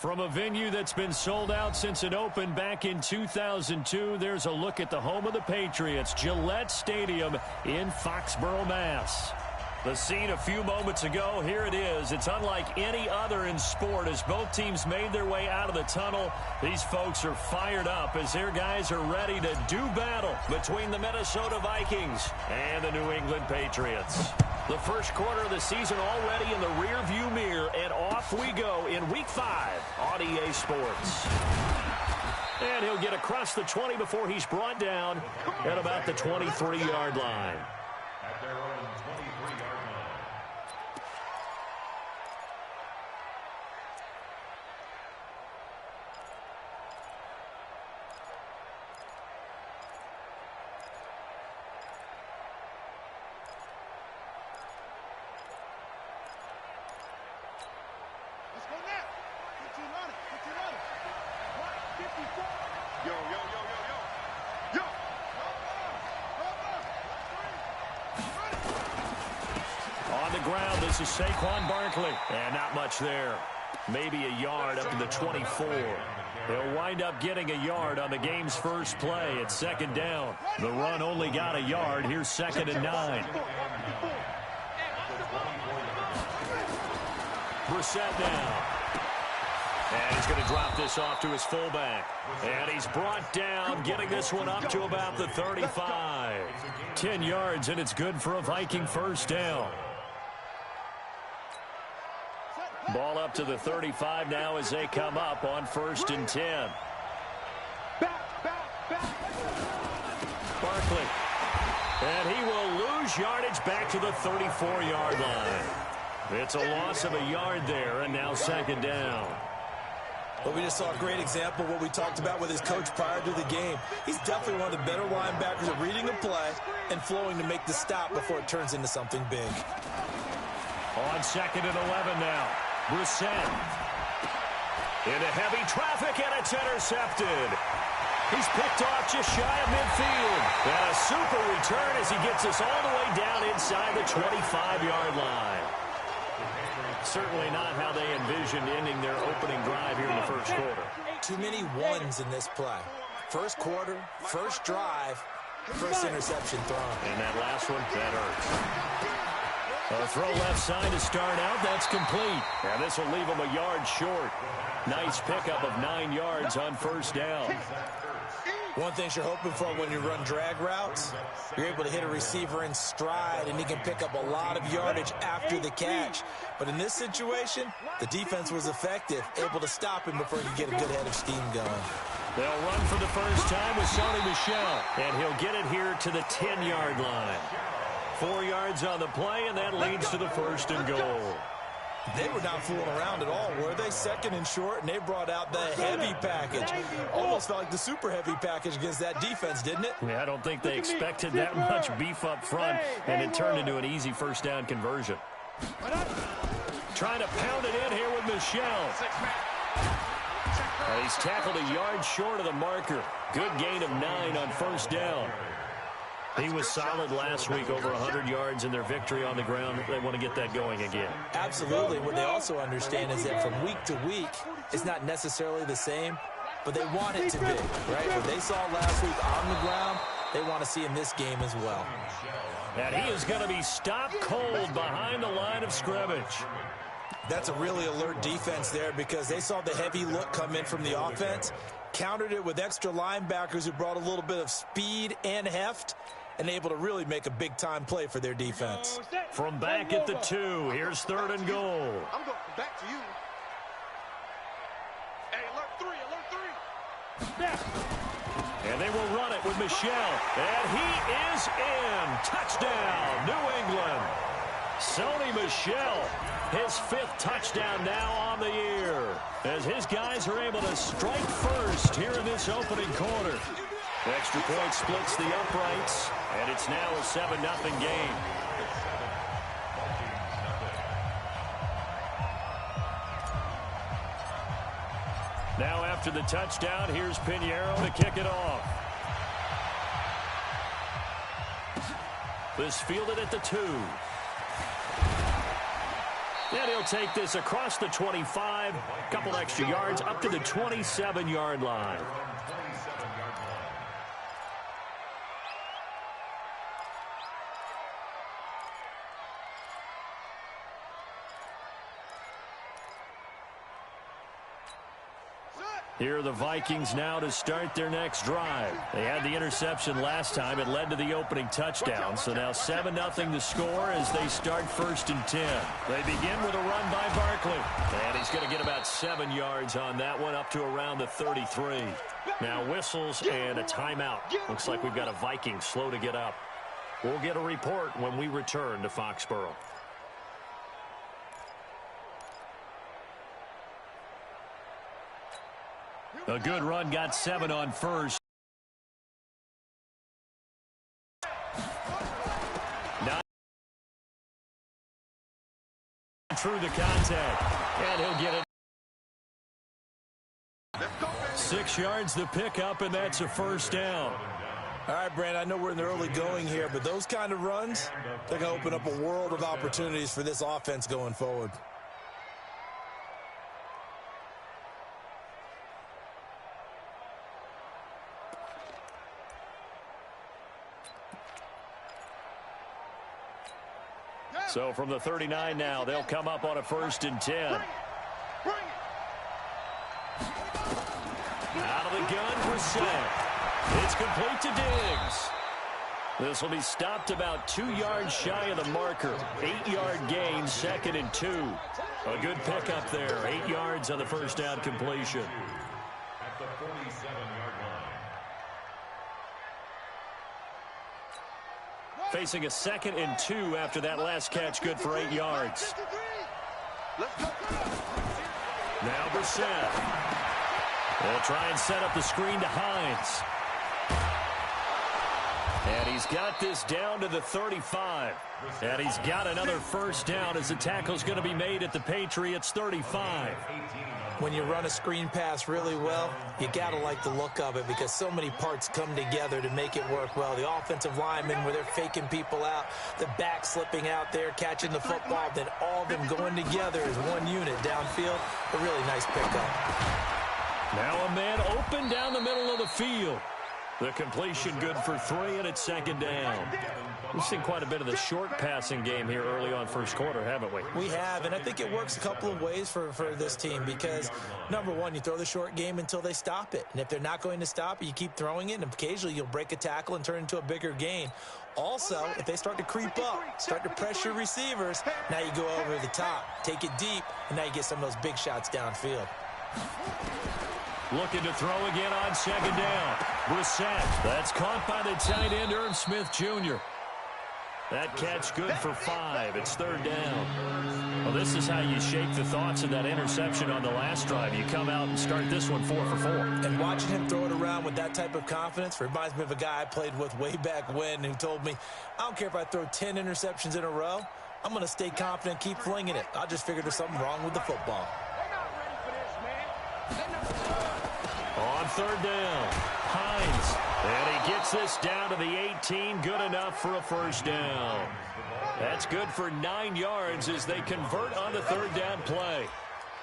From a venue that's been sold out since it opened back in 2002, there's a look at the home of the Patriots, Gillette Stadium in Foxborough, Mass. The scene a few moments ago, here it is. It's unlike any other in sport as both teams made their way out of the tunnel. These folks are fired up as their guys are ready to do battle between the Minnesota Vikings and the New England Patriots. The first quarter of the season already in the rearview mirror, and off we go in Week 5 on EA Sports. And he'll get across the 20 before he's brought down at about the 23-yard line. At their own 23-yard line. This is Saquon Barkley, and not much there. Maybe a yard up to the 24. He'll wind up getting a yard on the game's first play at second down. The run only got a yard. Here's 2nd and 9. Brissett now. And he's going to drop this off to his fullback. And he's brought down, getting this one up to about the 35. 10 yards, and it's good for a Viking first down. Ball up to the 35 now as they come up on 1st and 10. Barkley. And he will lose yardage back to the 34-yard line. It's a loss of a yard there, and now 2nd down. Well, we just saw a great example of what we talked about with his coach prior to the game. He's definitely one of the better linebackers at reading a play and flowing to make the stop before it turns into something big. On 2nd and 11 now. Brissett. Into heavy traffic, and it's intercepted. He's picked off just shy of midfield. And a super return as he gets us all the way down inside the 25-yard line. Certainly not how they envisioned ending their opening drive here in the first quarter. Too many ones in this play. First quarter, first drive, first interception thrown. And that last one, that hurts. A throw left side to start out. That's complete. And this will leave him a yard short. Nice pickup of 9 yards on 1st down. One thing you're hoping for when you run drag routes, you're able to hit a receiver in stride, and he can pick up a lot of yardage after the catch. But in this situation, the defense was effective, able to stop him before he could get a good head of steam going. They'll run for the first time with Sony Michel, and he'll get it here to the 10-yard line. 4 yards on the play, and that leads to the 1st and goal. They were not fooling around at all, were they? 2nd and short, and they brought out the heavy package. Almost felt like the super heavy package against that defense, didn't it? Yeah, I don't think they expected that much beef up front, and it turned into an easy 1st down conversion. Trying to pound it in here with Michel. He's tackled a yard short of the marker. Good gain of 9 on 1st down. He was solid last week, over 100 yards in their victory on the ground. They want to get that going again. Absolutely. What they also understand is that from week to week, it's not necessarily the same, but they want it to be, right? What they saw last week on the ground, they want to see in this game as well. And he is going to be stopped cold behind the line of scrimmage. That's a really alert defense there because they saw the heavy look come in from the offense, countered it with extra linebackers who brought a little bit of speed and heft, and able to really make a big-time play for their defense. From back at the 2, here's 3rd and goal. I'm going back to you. Hey, alert 3. And they will run it with Michel. And he is in. Touchdown, New England. Sony Michel, his 5th touchdown now on the year, as his guys are able to strike first here in this opening quarter. Extra point splits the uprights, and it's now a 7-0 game. Now after the touchdown, here's Pinheiro to kick it off. This fielded at the 2. And he'll take this across the 25, a couple extra yards up to the 27-yard line. Here are the Vikings now to start their next drive. They had the interception last time. It led to the opening touchdown. So now 7-0 the score as they start 1st and 10. They begin with a run by Barkley. And he's going to get about 7 yards on that one up to around the 33. Now whistles and a timeout. Looks like we've got a Viking slow to get up. We'll get a report when we return to Foxborough. A good run, got 7 on first. Not through the contact, and he'll get it. 6 yards the pickup, and that's a 1st down. All right, Brand, I know we're in the early going here, but those kind of runs, they're going to open up a world of opportunities for this offense going forward. So from the 39 now, they'll come up on a 1st and 10. Out of the gun, Brissett. It's complete to Diggs. This will be stopped about 2 yards shy of the marker. 8-yard gain, 2nd and 2. A good pickup there. 8 yards on the 1st down completion. At the 47-yard line. Facing a 2nd and 2 after that last catch, good for 8 yards. Now Brissett. They'll try and set up the screen to Hines. And he's got this down to the 35. And he's got another 1st down as the tackle's going to be made at the Patriots 35. When you run a screen pass really well, you got to like the look of it because so many parts come together to make it work well. The offensive linemen, where they're faking people out, the back slipping out there, catching the football, then all of them going together as one unit downfield. A really nice pickup. Now a man open down the middle of the field. The completion good for 3, and it's 2nd down. We've seen quite a bit of the short passing game here early on 1st quarter, haven't we? We have, and I think it works a couple of ways for this team because, number one, you throw the short game until they stop it. And if they're not going to stop it, you keep throwing it, and occasionally you'll break a tackle and turn it into a bigger gain. Also, if they start to creep up, start to pressure receivers, now you go over the top, take it deep, and now you get some of those big shots downfield. Looking to throw again on 2nd down. Brissett. That's caught by the tight end, Irv Smith Jr. That catch good for 5. It's 3rd down. Well, this is how you shake the thoughts of that interception on the last drive. You come out and start this one 4 for 4. And watching him throw it around with that type of confidence reminds me of a guy I played with way back when who told me, I don't care if I throw 10 interceptions in a row. I'm going to stay confident, keep flinging it. I just figured there's something wrong with the football. On 3rd down, Hines. And he gets this down to the 18. Good enough for a 1st down. That's good for 9 yards as they convert on the 3rd down play.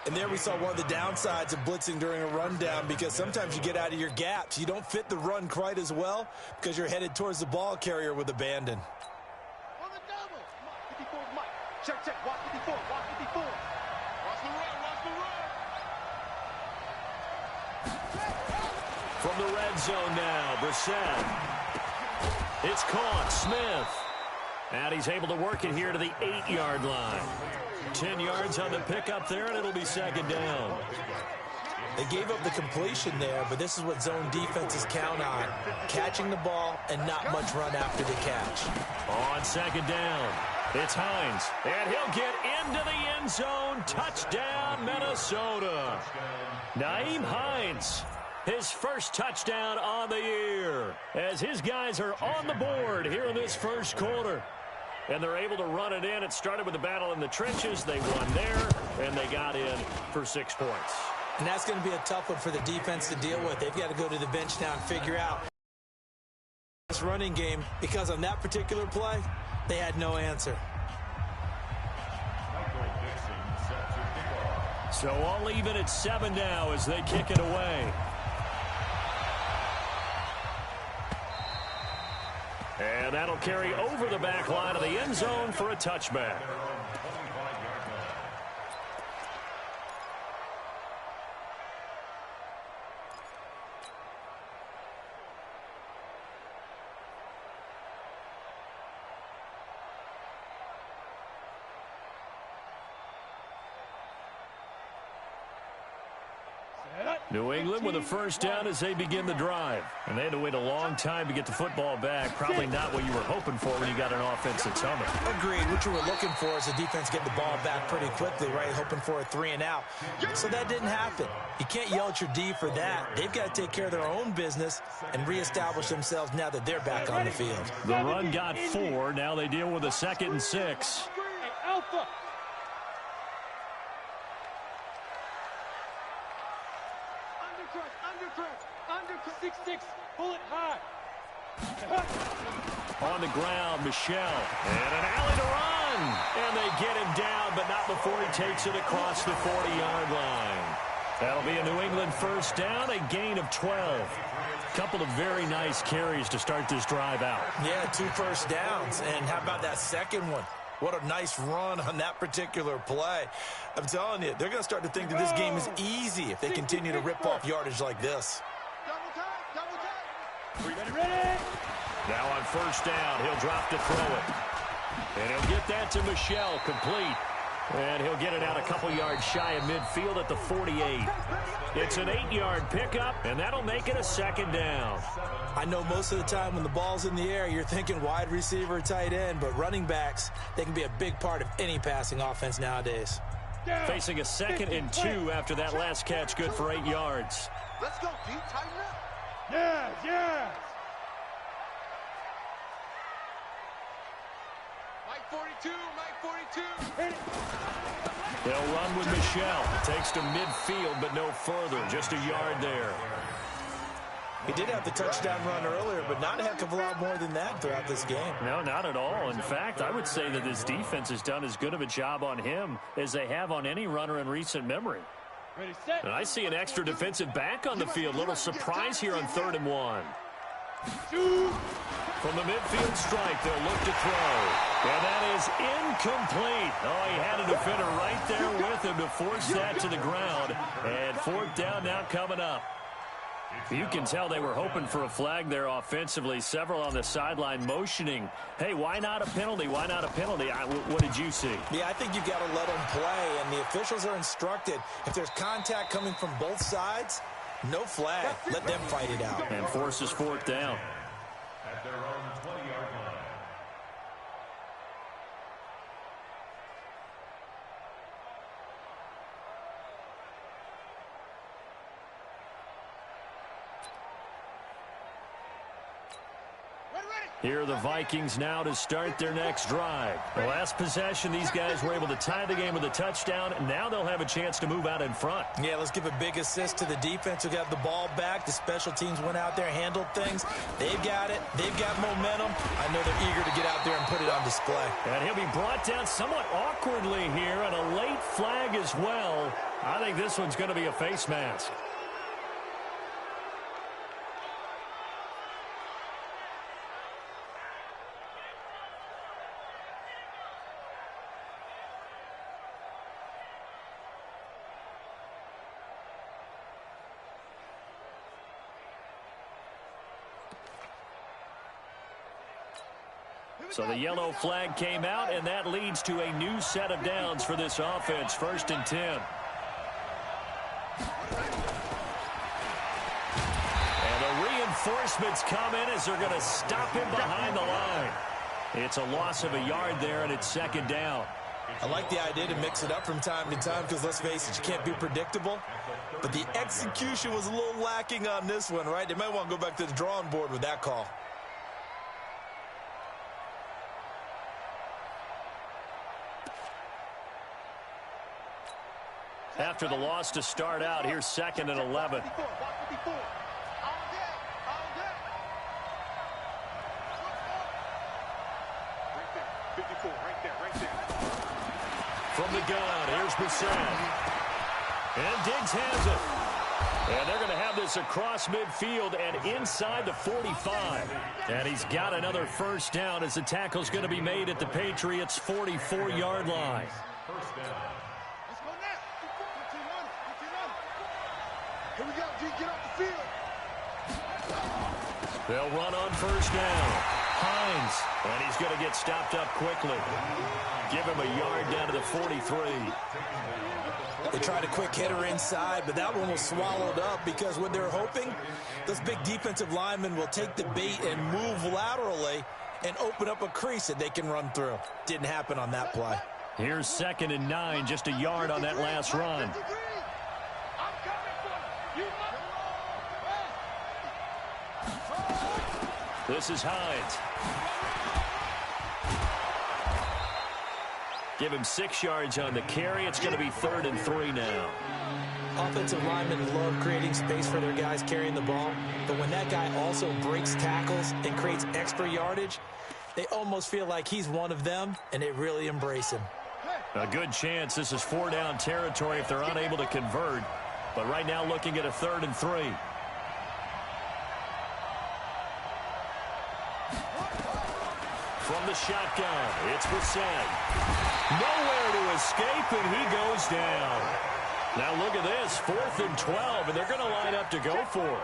And there we saw one of the downsides of blitzing during a rundown because sometimes you get out of your gaps. You don't fit the run quite as well because you're headed towards the ball carrier with abandon. On the double. 54 Mike. Check. Watch 54. Watch 54. Watch the run. Watch the run. From the red zone now, Brissett. It's caught. Smith. And he's able to work it here to the 8-yard line. 10 yards on the pickup there, and it'll be 2nd down. They gave up the completion there, but this is what zone defenses count on. Catching the ball and not much run after the catch. On 2nd down, it's Hines. And he'll get into the end zone. Touchdown, Minnesota. Nyheim Hines. His 1st touchdown on the year as his guys are on the board here in this 1st quarter. And they're able to run it in. It started with a battle in the trenches. They won there, and they got in for 6 points. And that's going to be a tough one for the defense to deal with. They've got to go to the bench now and figure out this running game because on that particular play, they had no answer. So all even at 7 now as they kick it away. And that'll carry over the back line of the end zone for a touchback. New England with a first down as they begin the drive. And they had to wait a long time to get the football back. Probably not what you were hoping for when you got an offense that's humming. Agreed. What you were looking for is the defense getting the ball back pretty quickly, right? Hoping for a 3 and out. So that didn't happen. You can't yell at your D for that. They've got to take care of their own business and reestablish themselves now that they're back on the field. The run got 4. Now they deal with a 2nd and 6. Alpha. Under 6-6, pull it high. On the ground, Michelle. And an alley to run. And they get him down, but not before he takes it across the 40-yard line. That'll be a New England first down, a gain of 12. Couple of very nice carries to start this drive out. Yeah, 2 first downs. And how about that second one? What a nice run on that particular play. I'm telling you, they're going to start to think that this game is easy if they continue to rip off yardage like this. Ready? Now on first down, he'll drop to throw it. And he'll get that to Michelle, complete. And he'll get it out a couple yards shy of midfield at the 48. It's an 8-yard pickup, and that'll make it a 2nd down. I know most of the time when the ball's in the air, you're thinking wide receiver, tight end, but running backs, they can be a big part of any passing offense nowadays. Facing a 2nd and 2 after that last catch, good for 8 yards. Let's go, D. Tighten up. Yes. Mike 42. They'll run with Michelle. Takes to midfield, but no further. Just a yard there. He did have the touchdown run earlier, but not a heck of a lot more than that throughout this game. No, not at all. In fact, I would say that this defense has done as good of a job on him as they have on any runner in recent memory. Ready, set. And I see an extra defensive back on the field. Little surprise here on 3rd and 1. From the midfield strike, they'll look to throw. And that is incomplete. Oh, he had a defender right there with him to force that to the ground. And 4th down now coming up. You can tell they were hoping for a flag there offensively. Several on the sideline motioning. Hey, why not a penalty? Why not a penalty? What did you see? Yeah, I think you got to let them play, and the officials are instructed. If there's contact coming from both sides, no flag. Let them fight it out. And forces 4th down. At their own 20-yard line. Here are the Vikings now to start their next drive. The last possession, these guys were able to tie the game with a touchdown. Now they'll have a chance to move out in front. Yeah, let's give a big assist to the defense who got the ball back. The special teams went out there, handled things. They've got it. They've got momentum. I know they're eager to get out there and put it on display. And he'll be brought down somewhat awkwardly here, and a late flag as well. I think this one's going to be a face mask. So the yellow flag came out, and that leads to a new set of downs for this offense. 1st and 10. And the reinforcements come in as they're going to stop him behind the line. It's a loss of a yard there, and it's 2nd down. I like the idea to mix it up from time to time because, let's face it, you can't be predictable. But the execution was a little lacking on this one, right? They might want to go back to the drawing board with that call. After the loss to start out, here's 2nd and 11. From the gun, here's Bissett. And Diggs has it. And they're going to have this across midfield and inside the 45. And he's got another first down as the tackle's going to be made at the Patriots' 44-yard line. First down. Let's go now. Get running. Here we go, G. Get off the field. They'll run on first down. Hines. And he's going to get stopped up quickly. Give him a yard down to the 43. They tried a quick hitter inside, but that one was swallowed up because what they're hoping, those big defensive linemen will take the bait and move laterally and open up a crease that they can run through. Didn't happen on that play. Here's 2nd and 9, just a yard on that last run. This is Hines. Give him 6 yards on the carry. It's going to be 3rd and 3 now. Offensive linemen love creating space for their guys carrying the ball, but when that guy also breaks tackles and creates extra yardage, they almost feel like he's one of them, and they really embrace him. A good chance this is 4-down territory if they're unable to convert, but right now looking at a 3rd and 3. From the shotgun, it's Brissett. Nowhere to escape, and he goes down. Now look at this, 4th and 12, and they're going to line up to go for it.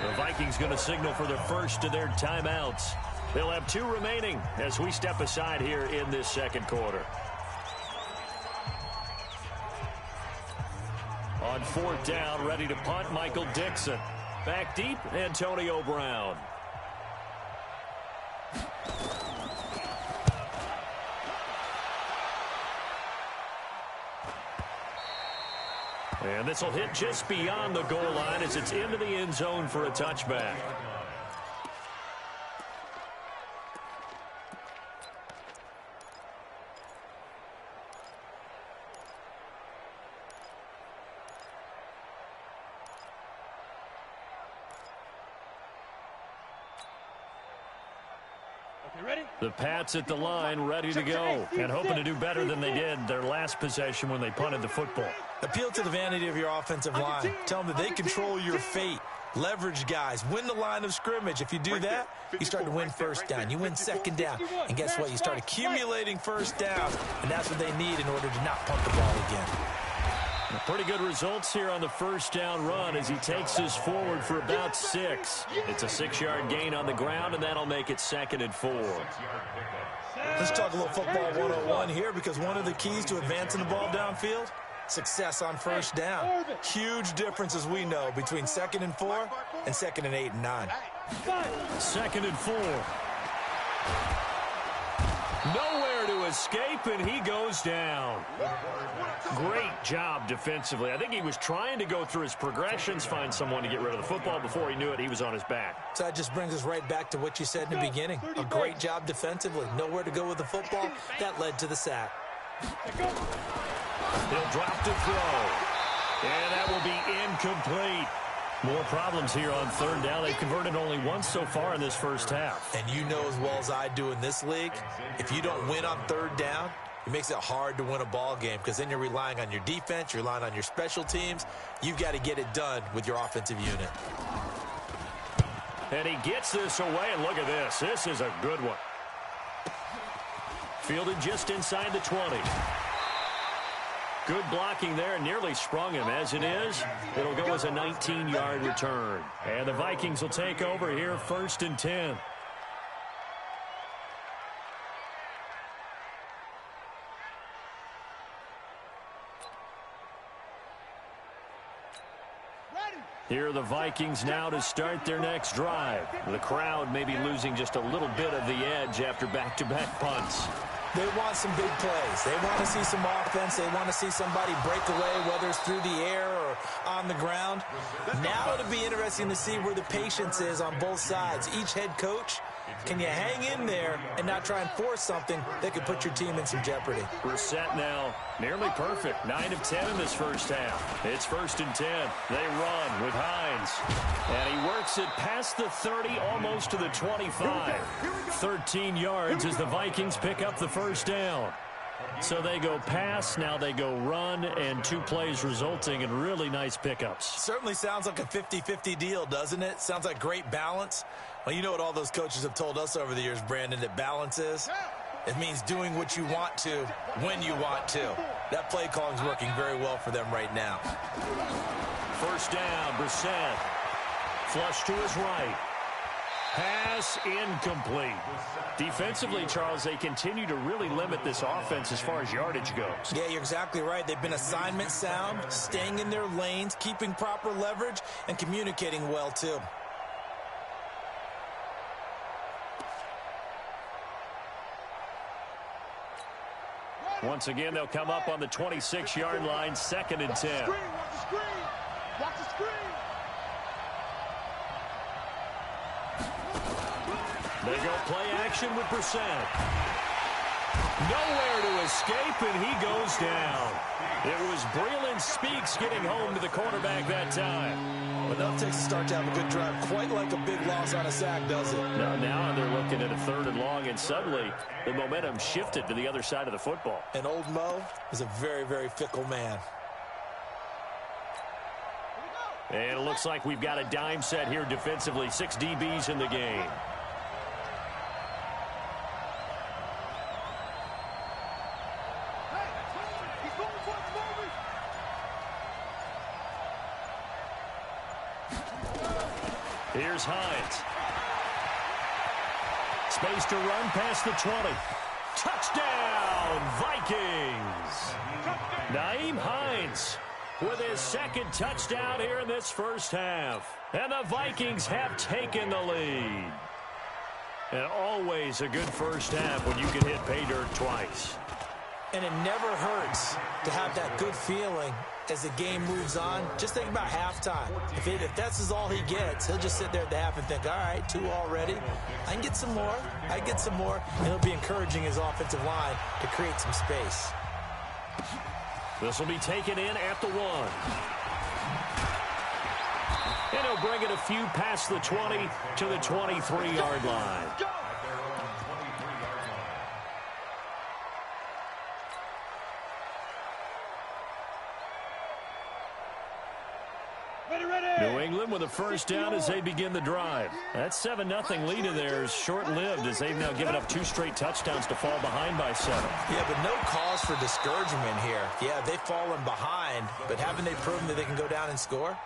The Vikings going to signal for the first of their timeouts. They'll have 2 remaining as we step aside here in this second quarter. On 4th down, ready to punt, Michael Dixon. Back deep, Antonio Brown. And this will hit just beyond the goal line as it's into the end zone for a touchback. The Pats at the line, ready to go, and hoping to do better than they did their last possession when they punted the football. Appeal to the vanity of your offensive line. Tell them that they control your fate. Leverage guys. Win the line of scrimmage. If you do that, you start to win first down. You win second down. And guess what? You start accumulating first down, and that's what they need in order to not punt the ball again. Pretty good results here on the first down run as he takes us forward for about 6. It's a 6-yard gain on the ground, and that'll make it 2nd and 4. Let's talk a little football 101 here, because one of the keys to advancing the ball downfield, success on first down. Huge difference, as we know, between 2nd and 4 and 2nd and 8 and 9. 2nd and 4. Nowhere to escape, and he goes down. Great job defensively. I think he was trying to go through his progressions, find someone to get rid of the football. Before he knew it, he was on his back. So that just brings us right back to what you said in the beginning. A great job defensively. Nowhere to go with the football. That led to the sack. He'll drop to throw. And that will be incomplete. More problems here on 3rd down. They've converted only once so far in this first half. And you know as well as I do in this league, if you don't win on 3rd down, it makes it hard to win a ball game, because then you're relying on your defense, you're relying on your special teams. You've got to get it done with your offensive unit. And he gets this away, and look at this. This is a good one. Fielded just inside the 20. Good blocking there, nearly sprung him. As it is, it'll go as a 19-yard return. And the Vikings will take over here, 1st and 10. Here are the Vikings now to start their next drive. The crowd may be losing just a little bit of the edge after back-to-back punts. They want some big plays. They want to see some offense. They want to see somebody break away, whether it's through the air or on the ground. Now it'll be interesting to see where the patience is on both sides. Each head coach, can you hang in there and not try and force something that could put your team in some jeopardy? Brissett now nearly perfect. 9 of 10 in this first half. It's 1st and 10. They run with Hines. And he works it past the 30, almost to the 25. 13 yards as the Vikings pick up the first down. So they go pass, now they go run, and 2 plays resulting in really nice pickups. Certainly sounds like a 50-50 deal, doesn't it? Sounds like great balance. Well, you know what all those coaches have told us over the years, Brandon, that balance is? It means doing what you want to when you want to. That play calling is working very well for them right now. First down, Brissett. Flush to his right. Pass incomplete. Defensively, Charles, they continue to really limit this offense as far as yardage goes. Yeah, you're exactly right. They've been assignment sound, staying in their lanes, keeping proper leverage, and communicating well, too. Once again, they'll come up on the 26-yard line, 2nd and 10. Watch the screen. Watch the screen. They go play action with Brissett. Nowhere to escape, and he goes down. It was Breeland Speaks getting home to the quarterback that time. Enough takes a start to have a good drive. Quite like a big loss on a sack, does it? Now they're looking at a 3rd and long, and suddenly the momentum shifted to the other side of the football. And old Mo is a very, very fickle man. And it looks like we've got a dime set here defensively. 6 DBs in the game. Here's Hines. Space to run past the 20. Touchdown, Vikings. Nyheim Hines with his 2nd touchdown here in this first half. And the Vikings have taken the lead. And always a good first half when you can hit pay dirt twice. And it never hurts to have that good feeling as the game moves on. Just think about halftime. If that's all he gets, he'll just sit there at the half and think, all right, 2 already. I can get some more. I can get some more. And he'll be encouraging his offensive line to create some space. This will be taken in at the 1. And he'll bring it a few past the 20 to the 23-yard line. New England with a first down as they begin the drive. That 7-0 lead of theirs short-lived as they've now given up 2 straight touchdowns to fall behind by 7. Yeah, but no cause for discouragement here. Yeah, they've fallen behind, but haven't they proven that they can go down and score?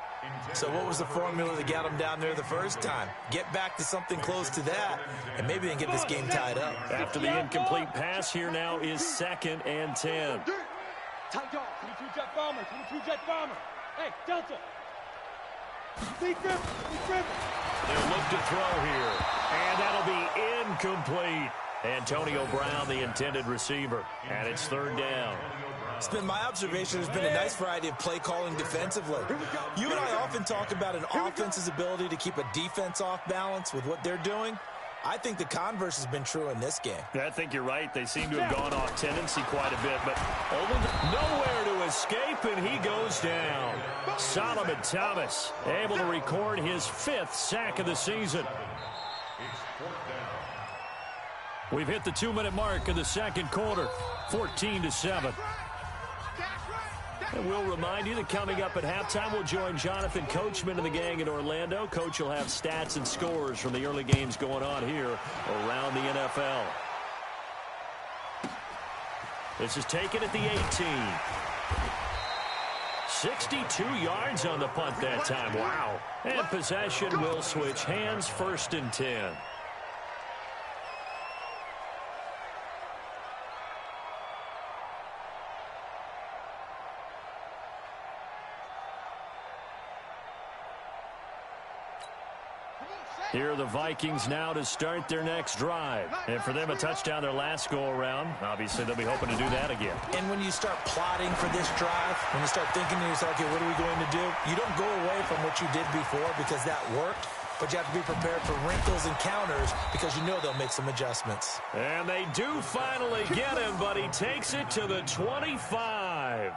So what was the formula that got them down there the first time? Get back to something close to that, and maybe they can get this game tied up. After the incomplete pass, here now is 2nd and 10. Tight dog. 22 jet bomber. 22 jet bomber. Hey, Delta. They'll look to throw here, and that'll be incomplete. Antonio Brown, the intended receiver, and it's 3rd down. It's been my observation there's been a nice variety of play calling defensively. You and I often talk about an offense's ability to keep a defense off balance with what they're doing. I think the converse has been true in this game. I think you're right. They seem to have gone off tendency quite a bit, but nowhere to escape, and he goes down. Solomon Thomas able to record his 5th sack of the season. We've hit the 2-minute mark of the 2nd quarter, 14-7. And we'll remind you that coming up at halftime, we'll join Jonathan Coachman and the gang in Orlando. Coach will have stats and scores from the early games going on here around the NFL. This is taken at the 18. 62 yards on the punt that time. Wow. And possession will switch hands, 1st and 10. Here are the Vikings now to start their next drive. And for them, a touchdown their last go-around. Obviously, they'll be hoping to do that again. And when you start plotting for this drive, when you start thinking to yourself, okay, what are we going to do? You don't go away from what you did before because that worked. But you have to be prepared for wrinkles and counters because you know they'll make some adjustments. And they do finally get him, but he takes it to the 25. I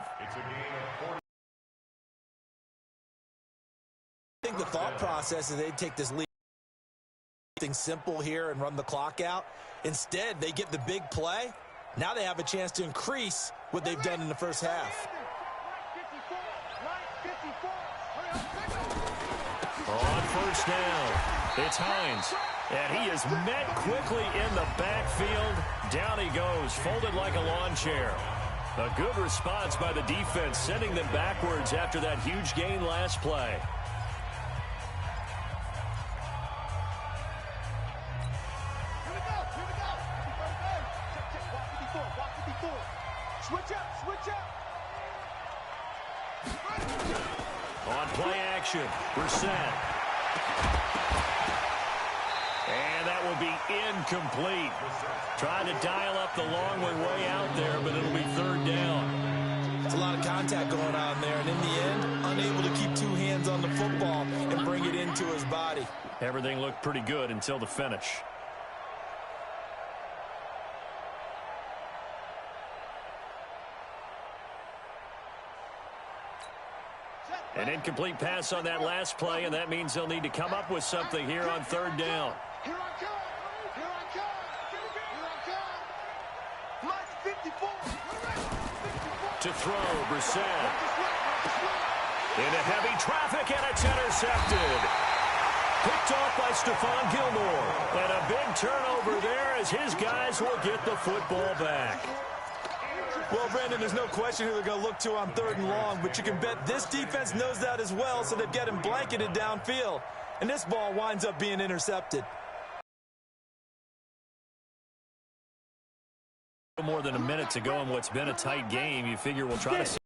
think the thought process is they'd take this lead. Simple here and run the clock out. Instead, they get the big play, Now they have a chance to increase what they've done in the first half. On first down, it's Hines. And he is met quickly in the backfield. Down he goes, folded like a lawn chair. A good response by the defense, sending them backwards after that huge gain last play. Here we go. Check, walk 54. Switch up. On play action, Brissett. And that will be incomplete. Trying to dial up the long way out there, but it'll be third down. It's a lot of contact going on there, and in the end, unable to keep two hands on the football and bring it into his body. Everything looked pretty good until the finish. An incomplete pass on that last play, and that means they'll need to come up with something here on third down. Here I come. Plus 54. To throw, Brissett. Into heavy traffic, and it's intercepted. Picked off by Stephon Gilmore. And a big turnover there as his guys will get the football back. Well, Brandon, there's no question who they're going to look to on third and long, but you can bet this defense knows that as well, so they've got him blanketed downfield. And this ball winds up being intercepted. More than a minute to go in what's been a tight game. You figure we'll try to start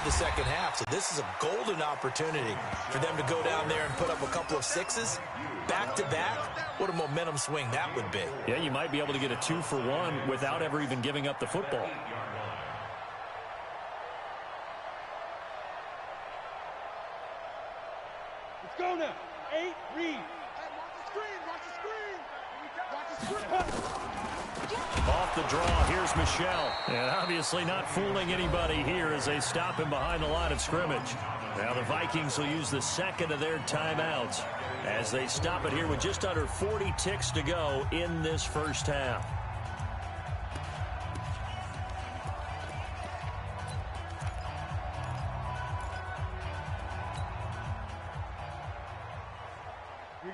the second half. So this is a golden opportunity for them to go down there and put up a couple of sixes back-to-back. What a momentum swing that would be. Yeah, you might be able to get a 2-for-1 without ever even giving up the football. Let's go now. 8, read. Off the draw, here's Michelle. And obviously not fooling anybody here as they stop him behind the line of scrimmage. Now the Vikings will use the second of their timeouts as they stop it here with just under 40 ticks to go in this first half.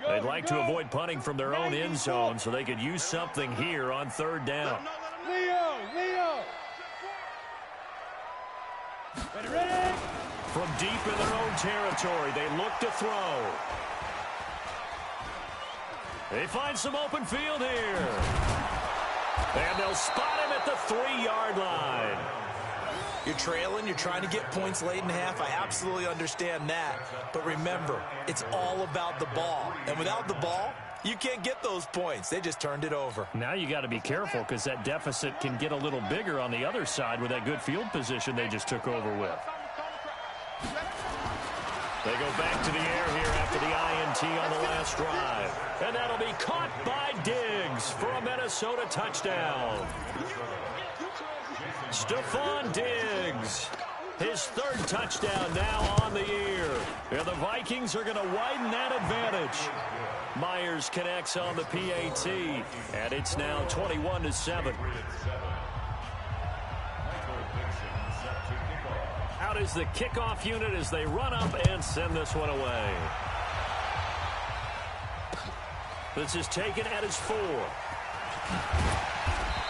They'd like to avoid punting from their own end zone so they could use something here on third down. Leo! Ready? From deep in their own territory, they look to throw. They find some open field here. And they'll spot him at the 3-yard line. You're trailing, you're trying to get points late in the half. I absolutely understand that. But remember, it's all about the ball. And without the ball, you can't get those points. They just turned it over. Now you got to be careful because that deficit can get a little bigger on the other side with that good field position they just took over with. They go back to the air here after the INT on the last drive. And that'll be caught by Diggs for a Minnesota touchdown. Stephon Diggs, his third touchdown now on the year. And the Vikings are going to widen that advantage. Myers connects on the PAT, and it's now 21-7. Out is the kickoff unit as they run up and send this one away. This is taken at his 4.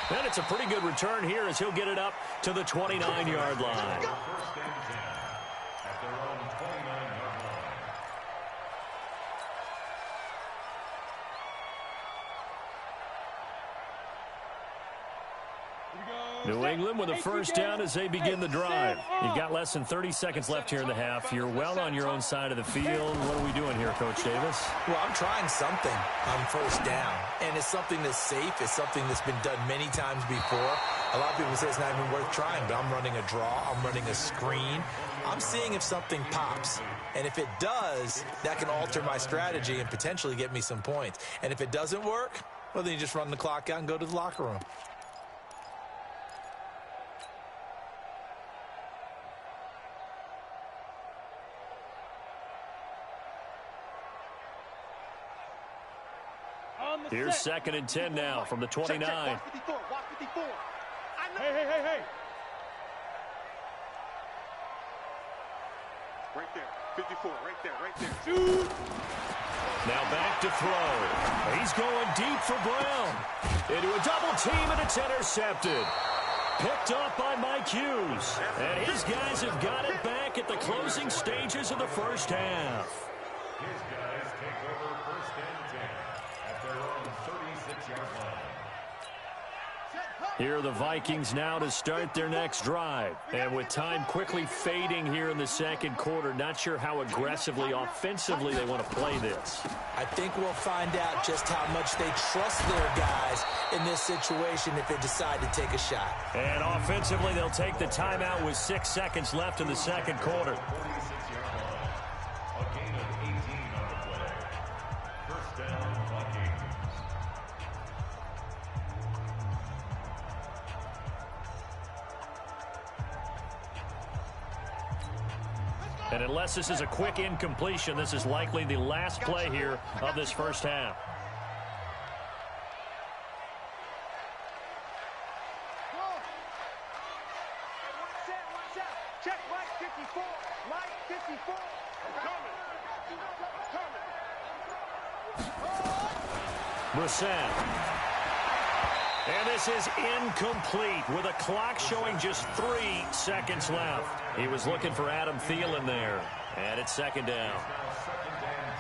And it's a pretty good return here as he'll get it up to the 29-yard line. New England with a first down as they begin the drive. You've got less than 30 seconds left here in the half. You're well on your own side of the field. What are we doing here, Coach Davis? Well, I'm trying something on first down, and it's something that's safe. It's something that's been done many times before. A lot of people say it's not even worth trying, but I'm running a draw. I'm running a screen. I'm seeing if something pops, and if it does, that can alter my strategy and potentially get me some points. And if it doesn't work, well, then you just run the clock out and go to the locker room. on the Here's set. 2nd and 10 now from the 29. Check, 54, watch 54. Hey. Right there, 54, right there. Shoot. Now back to throw. He's going deep for Brown. Into a double team, and it's intercepted. Picked off by Mike Hughes. And his guys have got it back at the closing stages of the first half. His guys take over 1st and 10 at their own 36-yard line. Here are the Vikings now to start their next drive. And with time quickly fading here in the second quarter, not sure how aggressively, offensively they want to play this. I think we'll find out just how much they trust their guys in this situation if they decide to take a shot. And offensively, they'll take the timeout with 6 seconds left in the second quarter. 46-yard line. A gain of 18 on the play. 1st down, Vikings. And unless this is a quick incompletion, this is likely the last play here of this first half. Watch out. Check right 54, right 54. Brissett. And this is incomplete with a clock showing just 3 seconds left. He was looking for Adam Thielen there. And it's 2nd down. Now 2nd and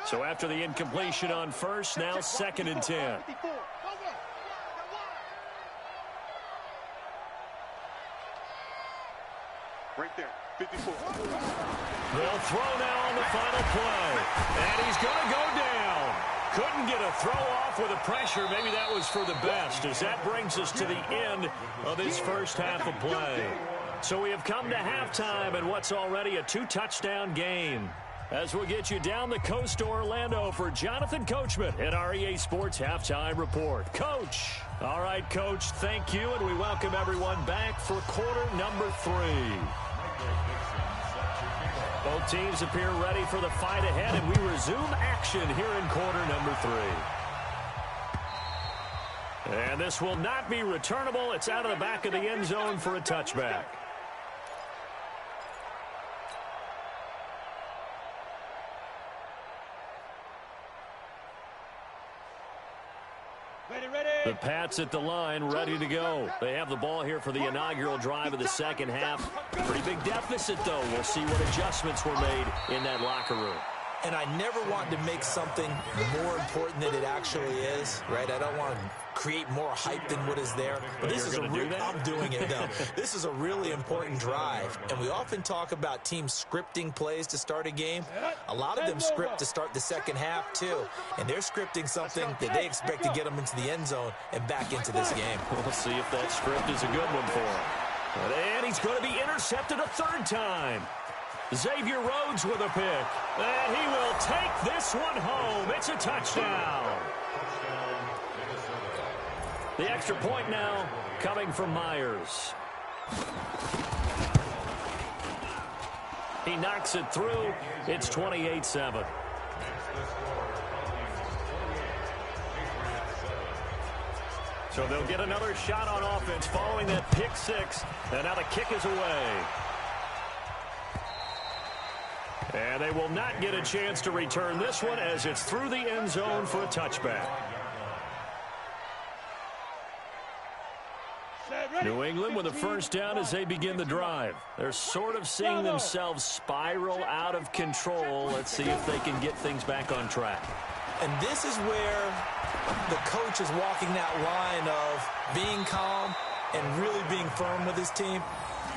10. So after the incompletion on first, now 2nd and 10. Right there, 54. They'll throw now on the final play. And he's going to go down. Couldn't get a throw off with the pressure. Maybe that was for the best, as that brings us to the end of his first half of play. So we have come to halftime in what's already a 2-touchdown game. As we'll get you down the coast to Orlando for Jonathan Coachman at our EA Sports Halftime Report. Coach. All right, Coach, thank you, and we welcome everyone back for quarter number 3. Both teams appear ready for the fight ahead, and we resume action here in quarter number 3. And this will not be returnable. It's out of the back of the end zone for a touchback. The Pats at the line, ready to go. They have the ball here for the inaugural drive of the second half. Pretty big deficit, though. We'll see what adjustments were made in that locker room. And I never want to make something more important than it actually is, right? I don't want to create more hype than what is there. But this is I'm doing it now. This is a really important drive. And we often talk about teams scripting plays to start a game. A lot of them script to start the second half, too. And they're scripting something that they expect to get them into the end zone and back into this game. We'll see if that script is a good one for him. And he's going to be intercepted a 3rd time. Xavier Rhodes with a pick. And he will take this one home. It's a touchdown. The extra point now coming from Myers. He knocks it through. It's 28-7. So they'll get another shot on offense following that pick 6. And now the kick is away. And they will not get a chance to return this one as it's through the end zone for a touchback. New England with a first down as they begin the drive. They're sort of seeing themselves spiral out of control. Let's see if they can get things back on track. And this is where the coach is walking that line of being calm and really being firm with his team.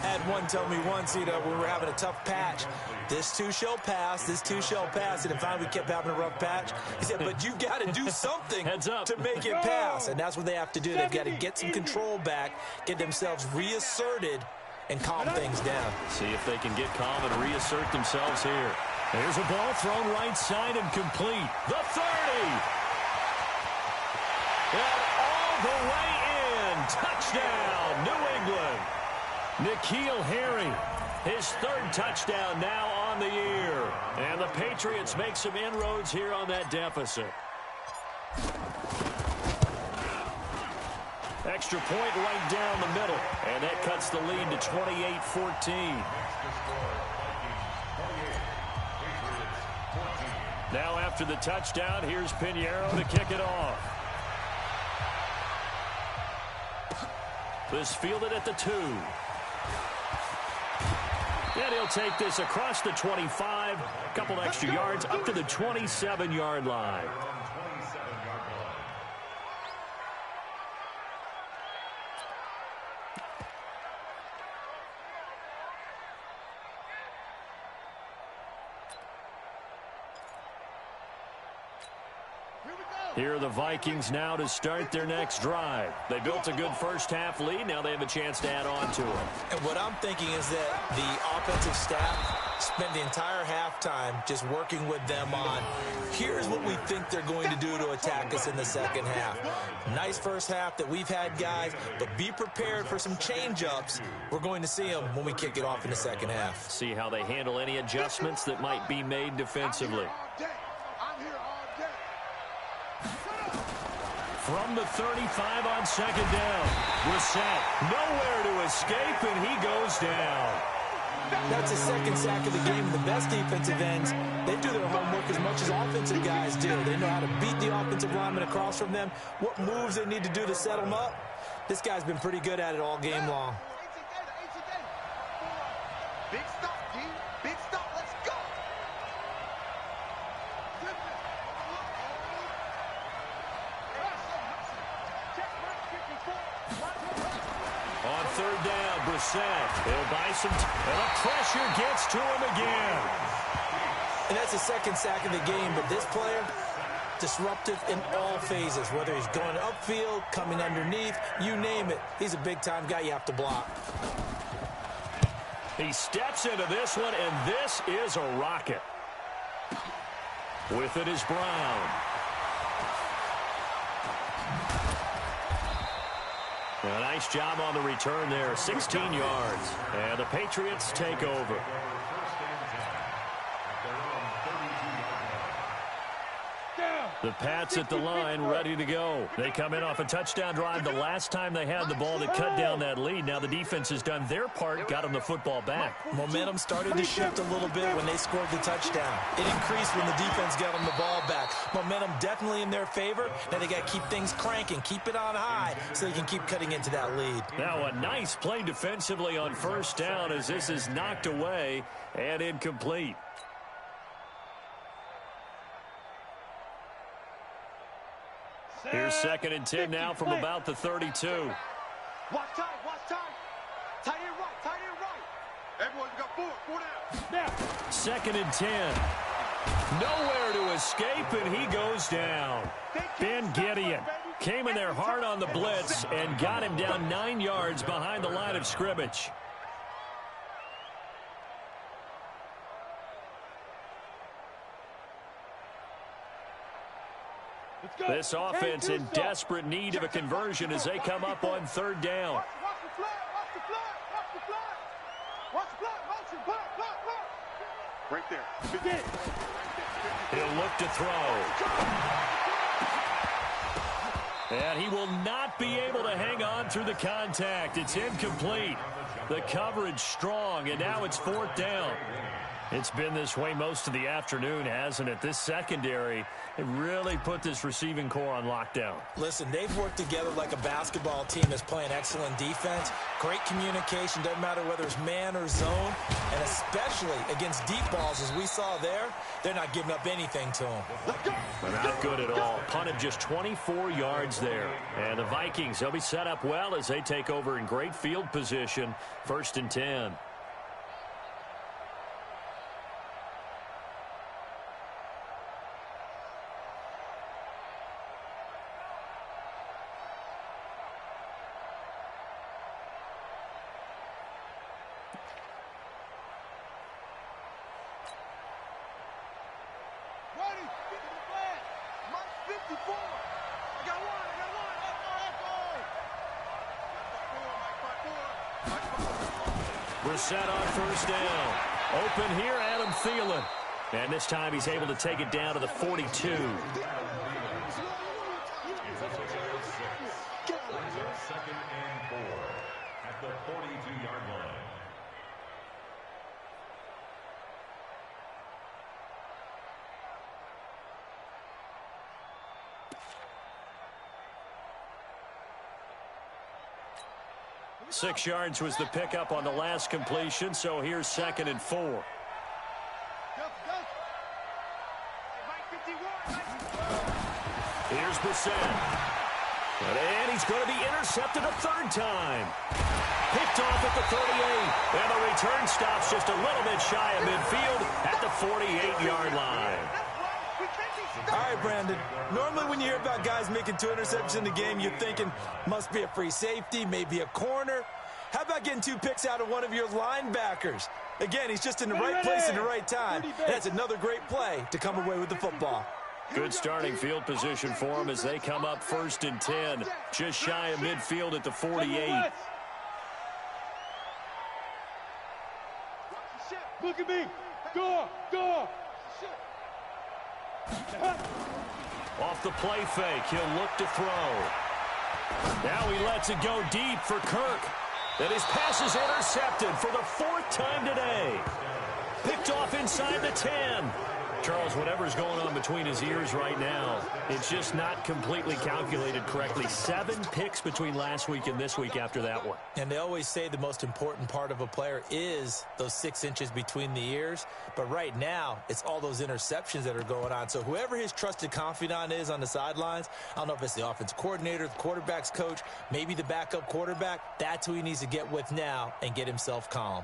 Had one tell me once, when we were having a tough patch, this too shall pass, this too shall pass. And finally we kept having a rough patch. He said, but you've got to do something to make it pass. And that's what they have to do. They've got to get some control back, get themselves reasserted, and calm things down. See if they can get calm and reassert themselves here. There's a ball thrown right side and complete. The 30. And all the way in. Touchdown, New England. N'Keal Harry, his third touchdown now on the year. And the Patriots make some inroads here on that deficit. Extra point right down the middle. And that cuts the lead to 28-14. Now after the touchdown, here's Pinheiro to kick it off. This fielded at the 2. And he'll take this across the 25. A couple extra yards up to the 27-yard line. Here are the Vikings now to start their next drive. They built a good first-half lead. Now they have a chance to add on to it. And what I'm thinking is that the offensive staff spent the entire halftime just working with them on, here's what we think they're going to do to attack us in the second half. Nice first half that we've had, guys, but be prepared for some change-ups. We're going to see them when we kick it off in the second half. See how they handle any adjustments that might be made defensively. From the 35 on second down. Brissett nowhere to escape, and he goes down. That's a second sack of the game. The best defensive ends, they do their homework as much as offensive guys do. They know how to beat the offensive lineman across from them, what moves they need to do to set them up. This guy's been pretty good at it all game long. Big stop, D. Big stop. Let's go. On third down, Brissett. He'll buy some and the pressure gets to him again. And that's the second sack of the game, but this player, disruptive in all phases, whether he's going upfield, coming underneath, you name it. He's a big-time guy you have to block. He steps into this one, and this is a rocket. With it is Brown. A nice job on the return there, 16 yards. And the Patriots take over. The Pats at the line, ready to go. They come in off a touchdown drive the last time they had the ball to cut down that lead. Now the defense has done their part, got them the football back. Momentum started to shift a little bit when they scored the touchdown. It increased when the defense got them the ball back. Momentum definitely in their favor. Now they got to keep things cranking, keep it on high so they can keep cutting into that lead. Now a nice play defensively on first down as this is knocked away and incomplete. Here's 2nd and 10 now from about the 32. Watch time, watch time. Tight end right. Everyone, you got 4 down. Now. 2nd and 10. Nowhere to escape, and he goes down. Ben Gideon came in there hard on the blitz and got him down 9 yards behind the line of scrimmage. This offense in desperate need of a conversion as they come up on third down. Watch the flag, watch the flag, watch the flag. Watch the flag, motion, flag. Right there. Begin. He'll look to throw. And he will not be able to hang on through the contact. It's incomplete. The coverage strong, and now it's 4th down. It's been this way most of the afternoon, hasn't it? This secondary, it really put this receiving core on lockdown. Listen, they've worked together like a basketball team that's playing excellent defense. Great communication, doesn't matter whether it's man or zone. And especially against deep balls, as we saw there, they're not giving up anything to them. Not good at all. Punted just 24 yards there. And the Vikings, they'll be set up well as they take over in great field position. 1st and 10. We're set on first down. Open here, Adam Thielen. And this time he's able to take it down to the 42. Second and 4 at the 42-yard line. Six yards was the pickup on the last completion, so here's second and 4. Here's Brissett. And he's going to be intercepted a third time. Picked off at the 38. And the return stops just a little bit shy of midfield at the 48-yard line. All right, Brandon. Normally when you hear about guys making 2 interceptions in the game, you're thinking must be a free safety, maybe a corner. How about getting 2 picks out of one of your linebackers? Again, he's just in the right place at the right time. And that's another great play to come away with the football. Good starting field position for him as they come up 1st and 10. Just shy of midfield at the 48. Look at me. Go. Off the play fake, he'll look to throw. Now he lets it go deep for Kirk. And his pass is intercepted for the 4th time today. Picked off inside the 10. Charles, whatever's going on between his ears right now, it's just not completely calculated correctly. 7 picks between last week and this week after that one. And they always say the most important part of a player is those 6 inches between the ears. But right now, it's all those interceptions that are going on. So whoever his trusted confidant is on the sidelines, I don't know if it's the offensive coordinator, the quarterback's coach, maybe the backup quarterback, that's who he needs to get with now and get himself calm.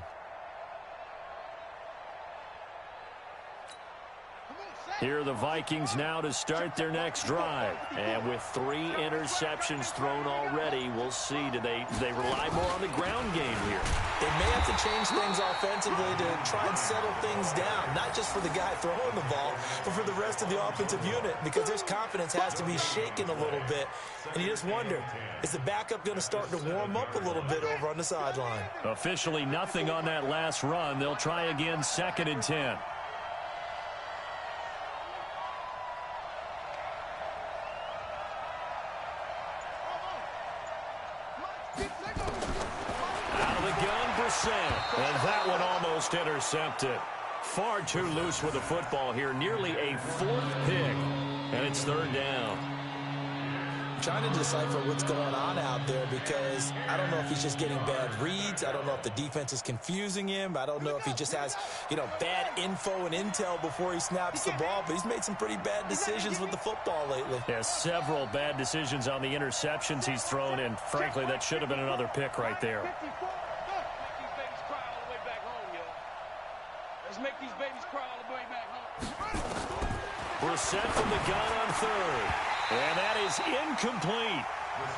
Here are the Vikings now to start their next drive. And with 3 interceptions thrown already, we'll see. Do they rely more on the ground game here? They may have to change things offensively to try and settle things down, not just for the guy throwing the ball, but for the rest of the offensive unit, because their confidence has to be shaken a little bit. And you just wonder, is the backup going to start to warm up a little bit over on the sideline? Officially nothing on that last run. They'll try again 2nd and 10. And that one almost intercepted. Far too loose with the football here. Nearly a 4th pick. And it's 3rd down. I'm trying to decipher what's going on out there because I don't know if he's just getting bad reads. I don't know if the defense is confusing him. I don't know if he just has, bad info and intel before he snaps the ball. But he's made some pretty bad decisions with the football lately. Yeah, several bad decisions on the interceptions he's thrown. And frankly, that should have been another pick right there. Make these babies cry all the way back home. We're set from the gun on 3rd. And that is incomplete.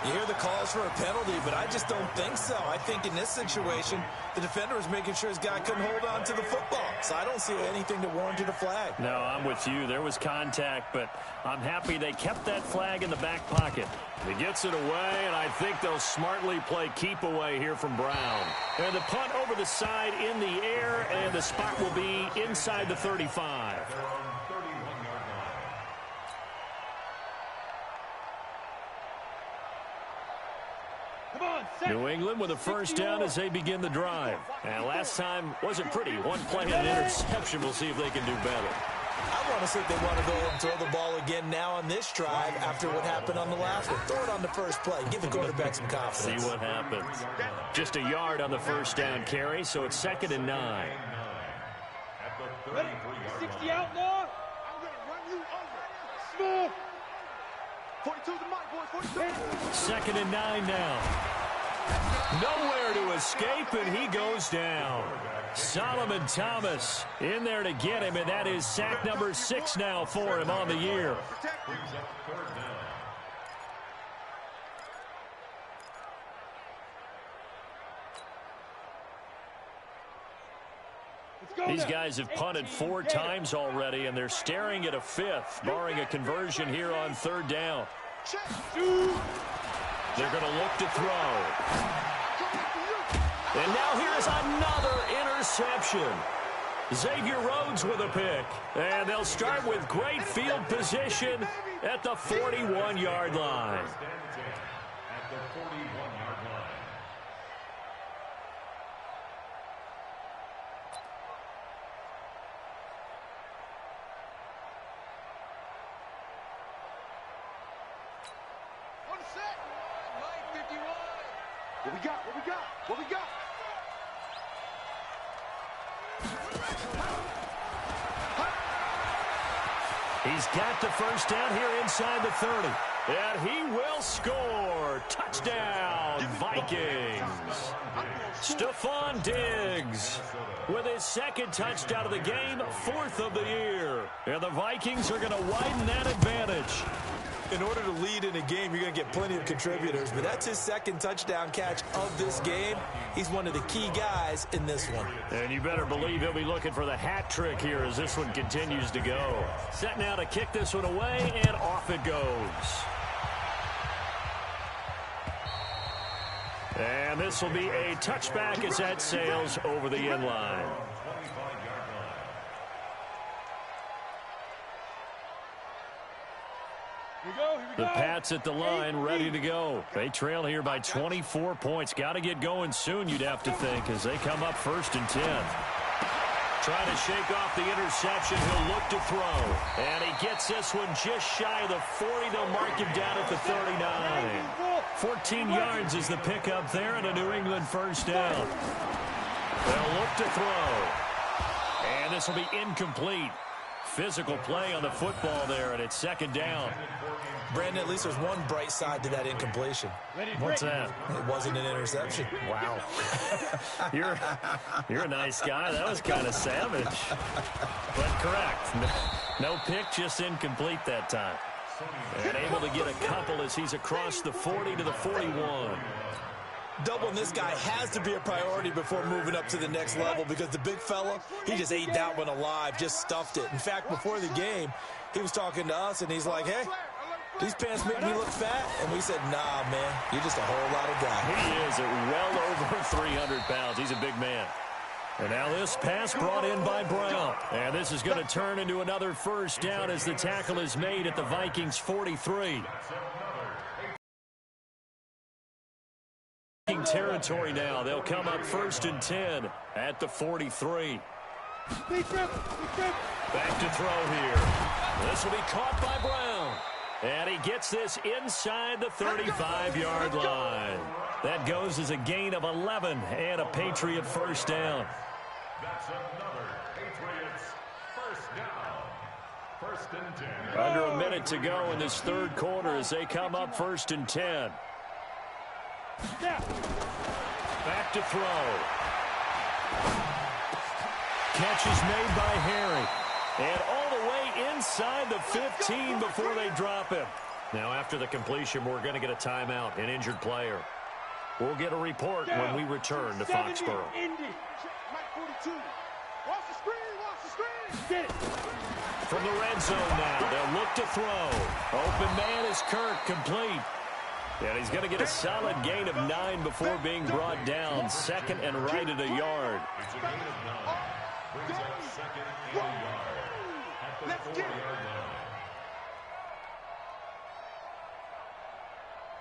You hear the calls for a penalty, but I just don't think so. I think in this situation, the defender was making sure his guy couldn't hold on to the football. So I don't see anything to warranted a flag. No, I'm with you. There was contact, but I'm happy they kept that flag in the back pocket. He gets it away, and I think they'll smartly play keep away here from Brown. And the punt over the side in the air, and the spot will be inside the 35. New England with a 1st down as they begin the drive. And last time wasn't pretty. 1 play and an interception. We'll see if they can do better. I want to see if they want to go ahead and throw the ball again now on this drive after what happened on the last one. Throw it on the first play. Give the quarterback some confidence. See what happens. Just a yard on the 1st down carry, so it's 2nd and 9. At the 33-yard 60 line. outlaw. I'm going to run you over. Smooth. 42 to Mike, boys. 42. 2nd and 9 now. Nowhere to escape, and he goes down. Solomon Thomas in there to get him, and that is sack number 6 now for him on the year. Brings up 3rd down. These guys have punted 4 times already, and they're staring at a 5th, barring a conversion here on 3rd down. They're going to look to throw. And now here's another interception. Xavier Rhodes with a pick. And they'll start with great field position at the 41-yard line. At the 41-yard line. On the set. Mike 51. What we got? What we got? What we got? He's got the first down here inside the 30. And he will score. Touchdown, Vikings. Stephon Diggs with his second touchdown of the game, fourth of the year. And the Vikings are going to widen that advantage. In order to lead in a game, you're going to get plenty of contributors, but that's his second touchdown catch of this game. He's one of the key guys in this one. And you better believe he'll be looking for the hat trick here as this one continues to go. Set now to kick this one away, and off it goes. And this will be a touchback as that sails over the end line. The Pats at the line, ready to go. They trail here by 24 points. Got to get going soon, you'd have to think, as they come up 1st and 10. Trying to shake off the interception. He'll look to throw. And he gets this one just shy of the 40. They'll mark him down at the 39. 14 yards is the pickup there, and a New England first down. They'll look to throw. And this will be incomplete. Physical play on the football there, and it's 2nd down. Brandon, at least there's one bright side to that incompletion. What's that? It wasn't an interception. Wow. You're a nice guy. That was kind of savage. But correct. No pick, just incomplete that time. And able to get a couple as he's across the 40 to the 41. Doubling this guy has to be a priority before moving up to the next level because the big fella, he just ate that one alive, just stuffed it. In fact, before the game, he was talking to us, and he's like, hey, these pants make me look fat. And we said, nah, man, you're just a whole lot of guy. He is at well over 300 pounds. He's a big man. And now this pass brought in by Brown. And this is going to turn into another first down as the tackle is made at the Vikings 43. Territory now. They'll come up 1st and 10 at the 43. Back to throw here. This will be caught by Brown. And he gets this inside the 35-yard line. That goes as a gain of 11 and a Patriot first down. That's another Patriots first down. 1st and 10. Under a minute to go in this 3rd quarter as they come up 1st and 10. Back to throw. Catch is made by Harry. And all the way inside the 15 before they drop him. Now after the completion, we're going to get a timeout, an injured player. We'll get a report when we return to Foxborough. From the red zone now, they'll look to throw. Open man is Kirk, complete. And he's going to get a solid gain of 9 before being brought down. 2nd and right at a yard. It's a gain of 9. Brings up 2nd and a yard at the 40-yard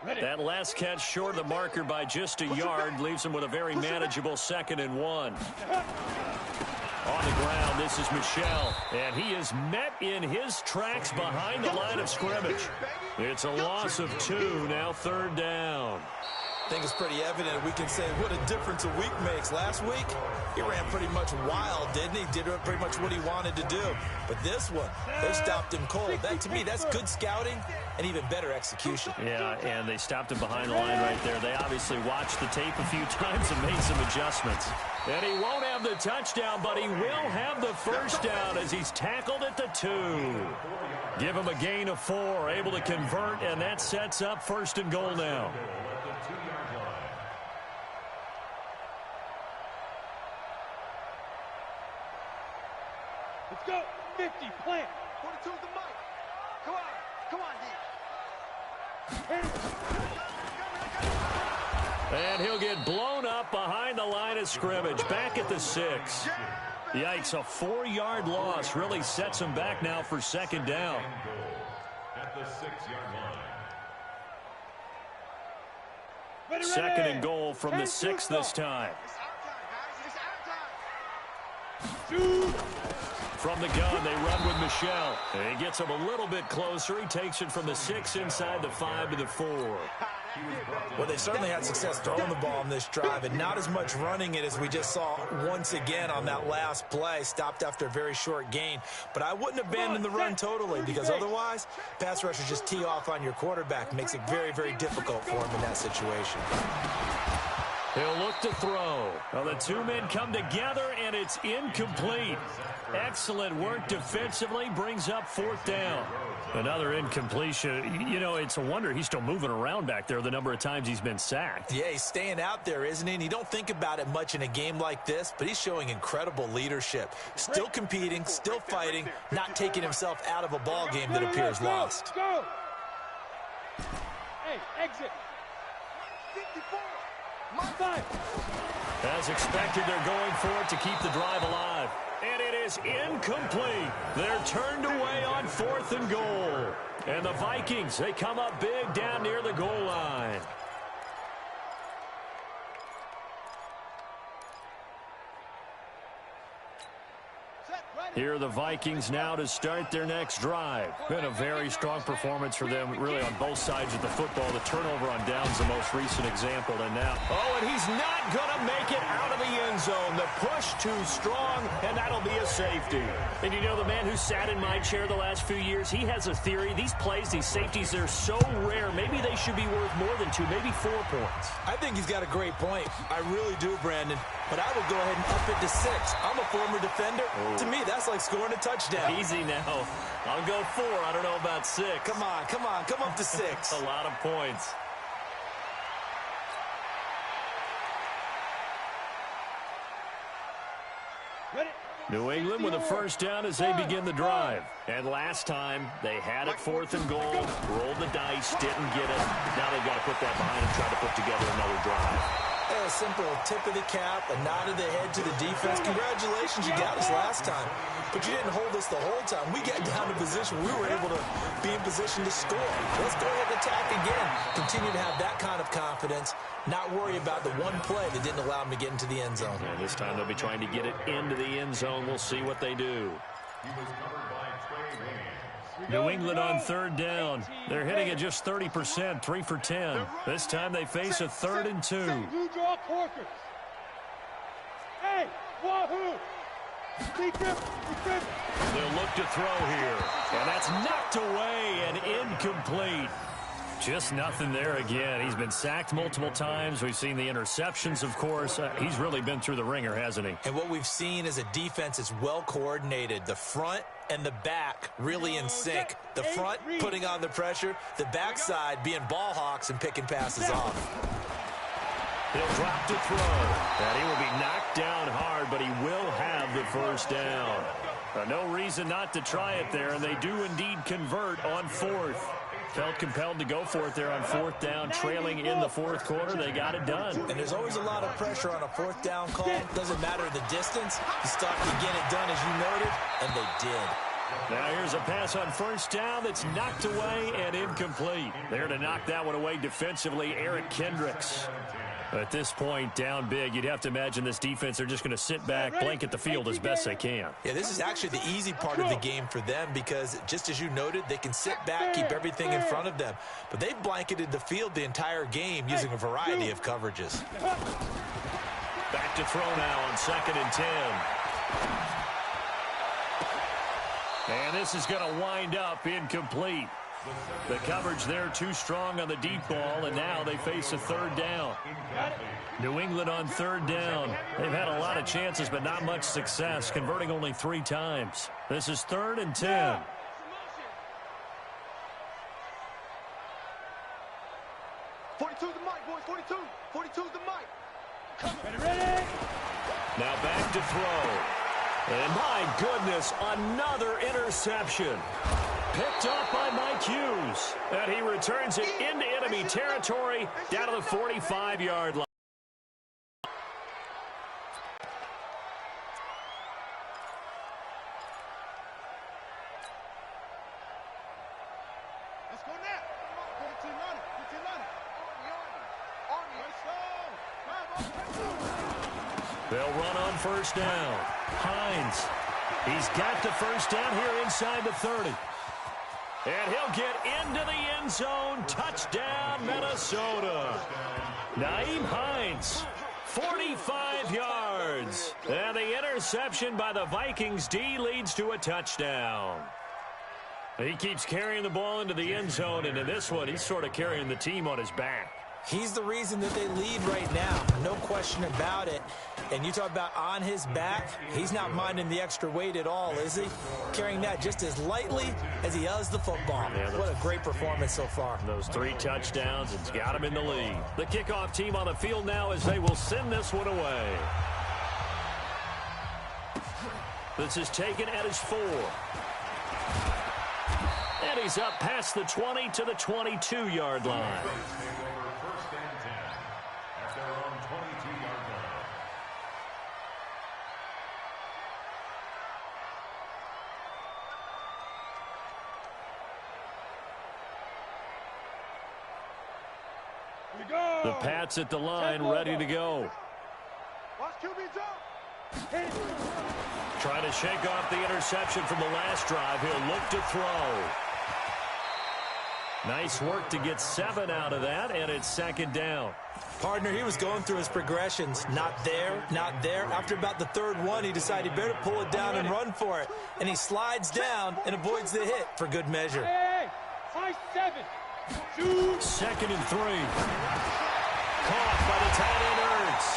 line. That last catch short of the marker by just a yard leaves him with a very manageable 2nd and 1. On the ground, this is Michel, and he is met in his tracks behind the line of scrimmage. It's a loss of 2, now 3rd down. I think it's pretty evident we can say what a difference a week makes. Last week, he ran pretty much wild, didn't he? Did pretty much what he wanted to do. But this one, they stopped him cold. That, to me, that's good scouting and even better execution. Yeah, and they stopped him behind the line right there. They obviously watched the tape a few times and made some adjustments. And he won't have the touchdown, but he will have the first down as he's tackled at the 2. Give him a gain of 4, able to convert, and that sets up 1st and goal now. Let's go. 50, plant. 42 the mic. Come on, D. And he'll get blown up up behind the line of scrimmage, back at the 6. Yikes, a 4-yard loss really sets him back now for second down. At the 6-yard line. Second and goal from the 6 this time. From the gun, they run with Michelle. He gets him a little bit closer. He takes it from the 6 inside the 5 to the 4. Well, they certainly had success throwing the ball on this drive and not as much running it as we just saw once again on that last play. Stopped after a very short gain. But I wouldn't abandon the run totally because otherwise, pass rushers just tee off on your quarterback. Makes it very, very difficult for him in that situation. He'll look to throw. Well, the two men come together, and it's incomplete. Excellent work defensively, brings up 4th down. Another incompletion. You know, it's a wonder he's still moving around back there the number of times he's been sacked. Yeah, he's staying out there, isn't he? And you don't think about it much in a game like this, but he's showing incredible leadership. Still competing, still fighting, not taking himself out of a ball game that appears lost. Go! Hey, exit! 54! As expected, they're going for it to keep the drive alive. And it is incomplete. They're turned away on 4th and goal. And the Vikings, they come up big down near the goal line. Here are the Vikings now to start their next drive. Been a very strong performance for them, really, on both sides of the football. The turnover on downs, the most recent example. And now, oh, and he's not going to make it out of the end zone. The push too strong, and that'll be a safety. And you know, the man who sat in my chair the last few years, he has a theory. These plays, these safeties, they're so rare. Maybe they should be worth more than 2, maybe 4 points. I think he's got a great point. I really do, Brandon. But I would go ahead and up it to 6. I'm a former defender. Oh. To me, that's like scoring a touchdown. Easy now. I'll go 4. I don't know about 6. Come on. Come up to 6. A lot of points. New England with a first down as they begin the drive. And last time, they had it 4th and goal, rolled the dice, didn't get it. Now they've got to put that behind them, try to put together another drive. A simple tip of the cap, a nod of the head to the defense. Congratulations, you got us last time. But you didn't hold us the whole time. We got down to position. We were able to be in position to score. Let's go ahead and attack again. Continue to have that kind of confidence. Not worry about the one play that didn't allow them to get into the end zone. Yeah, this time they'll be trying to get it into the end zone. We'll see what they do. He was covered by Trey Williams. New England on 3rd down. They're hitting at just 30%, 3 for 10. This time they face a 3rd and 2. You draw corkers. Hey, wahoo! They'll look to throw here. And that's knocked away and incomplete. Just nothing there again. He's been sacked multiple times. We've seen the interceptions, of course. He's really been through the ringer, hasn't he? And what we've seen is a defense that's well coordinated. The front and the back really in sync. The front putting on the pressure. The backside being ball hawks and picking passes off. He'll drop to throw. And he will be knocked down hard, but he will have the first down. No reason not to try it there, and they do indeed convert on 4th. Felt compelled to go for it there on 4th down, trailing in the 4th quarter. They got it done. And there's always a lot of pressure on a 4th down call. Doesn't matter the distance. You stop to get it done, as you noted, and they did. Now here's a pass on 1st down that's knocked away and incomplete. There to knock that one away defensively, Eric Kendricks. At this point, down big, you'd have to imagine this defense, they're just going to sit back, blanket the field as best they can. Yeah, this is actually the easy part of the game for them because, just as you noted, they can sit back, keep everything in front of them. But they've blanketed the field the entire game using a variety of coverages. Back to throw now on 2nd and 10. And this is going to wind up incomplete. The coverage there too strong on the deep ball, and now they face a 3rd down. New England on 3rd down. They've had a lot of chances, but not much success, converting only 3 times. This is 3rd and 10. '42's the mic, boys. 42. 42's the mic. Ready? Now back to throw. And my goodness, another interception. Picked up by Mike Hughes. And he returns it into enemy territory down to the 45-yard line. They'll run on first down. Hines. He's got the first down here inside the 30. And he'll get into the end zone. Touchdown, Minnesota. Nyheim Hines, 45 yards. And the interception by the Vikings D leads to a touchdown. He keeps carrying the ball into the end zone, and in this one, he's sort of carrying the team on his back. He's the reason that they lead right now. No question about it. And you talk about on his back, he's not minding the extra weight at all, is he? Carrying that just as lightly as he does the football. Yeah, what a great performance so far. Those 3 touchdowns has got him in the lead. The kickoff team on the field now as they will send this one away. This is taken at his 4. And he's up past the 20 to the 22-yard line. The Pats at the line, ready to go. Trying to shake off the interception from the last drive. He'll look to throw. Nice work to get 7 out of that, and it's second down. Partner, he was going through his progressions. Not there, not there. After about the 3rd one, he decided he better pull it down and run for it. And he slides down and avoids the hit for good measure. Hey, 5-7. Second and 3. Caught by the tight end Ertz.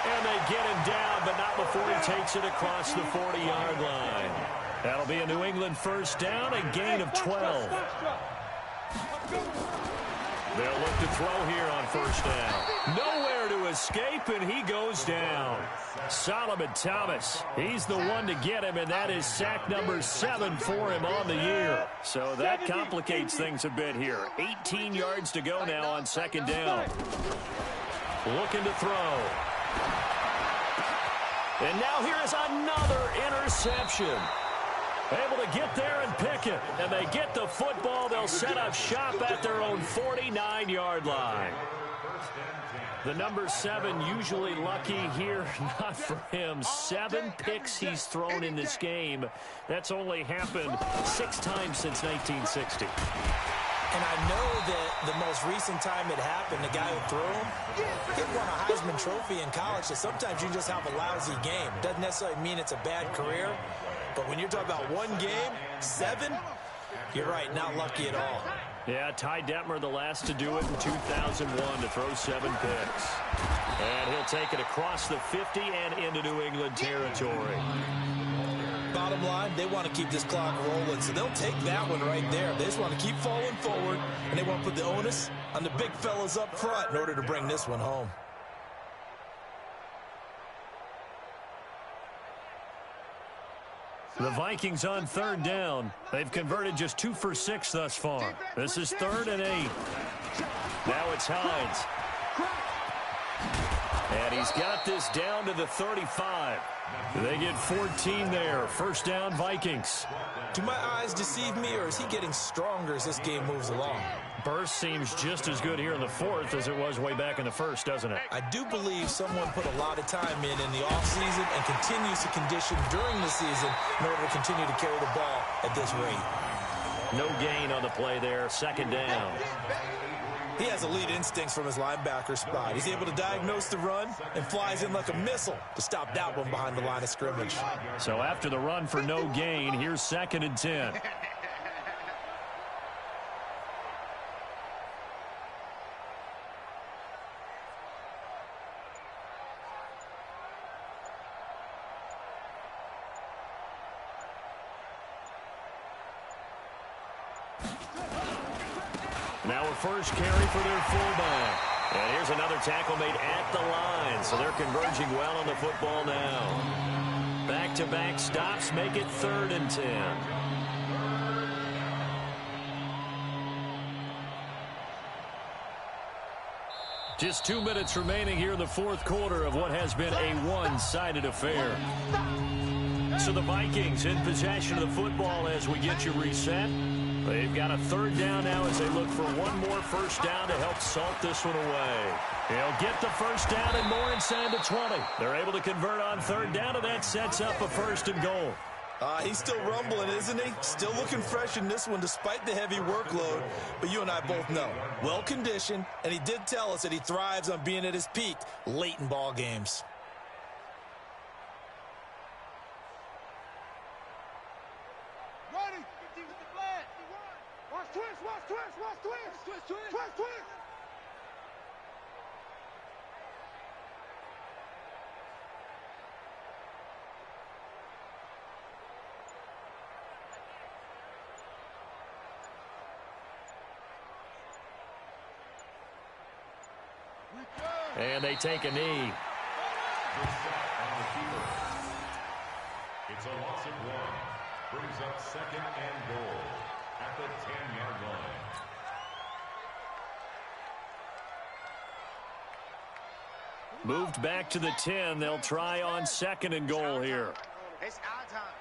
And they get him down, but not before he takes it across the 40-yard line. That'll be a New England first down, a gain of 12. They'll look to throw here on first down. Nowhere to escape, and he goes down. Solomon Thomas, he's the one to get him, and that is sack number 7 for him on the year. So that complicates things a bit here. 18 yards to go now on second down. Looking to throw. And now here is another interception. Able to get there and pick it. And they get the football. They'll set up shop at their own 49-yard line. The number 7 usually lucky here. Not for him. 7 picks he's thrown in this game. That's only happened 6 times since 1960. And I know that the most recent time it happened, the guy who threw him, he won a Heisman Trophy in college. So sometimes you just have a lousy game. Doesn't necessarily mean it's a bad career. But when you're talking about one game, 7, you're right, not lucky at all. Yeah, Ty Detmer the last to do it in 2001 to throw 7 picks. And he'll take it across the 50 and into New England territory. Bottom line, they want to keep this clock rolling, so they'll take that one right there. They just want to keep falling forward, and they want to put the onus on the big fellas up front in order to bring this one home. The Vikings on third down. They've converted just 2 for 6 thus far. This is 3rd and 8. Now it's Hines. And he's got this down to the 35. They get 14 there. First down, Vikings. Do my eyes deceive me, or is he getting stronger as this game moves along? Burst seems just as good here in the 4th as it was way back in the 1st, doesn't it? I do believe someone put a lot of time in the offseason and continues to condition during the season in order to continue to carry the ball at this rate. No gain on the play there. Second down. He has elite instincts from his linebacker spot. He's able to diagnose the run and flies in like a missile to stop that one behind the line of scrimmage. So after the run for no gain, here's 2nd and 10. Now a first carry for their fullback. And here's another tackle made at the line. So they're converging well on the football now. Back-to-back stops make it 3rd and 10. Just 2 minutes remaining here in the 4th quarter of what has been a one-sided affair. So the Vikings in possession of the football as we get you reset. They've got a third down now as they look for one more first down to help salt this one away. He'll get the first down and more inside the 20. They're able to convert on third down, and that sets up a first and goal. He's still rumbling, isn't he? Still looking fresh in this one despite the heavy workload. But you and I both know, well-conditioned, and he did tell us that he thrives on being at his peak late in ball games. Watch twist, watch twist, watch twist. Twist, twist. Twist, twist. And they take a knee. It's a loss of 1. Brings up second and goal at the 10-yard line. Moved back to the 10. They'll try on second and goal here. It's our time.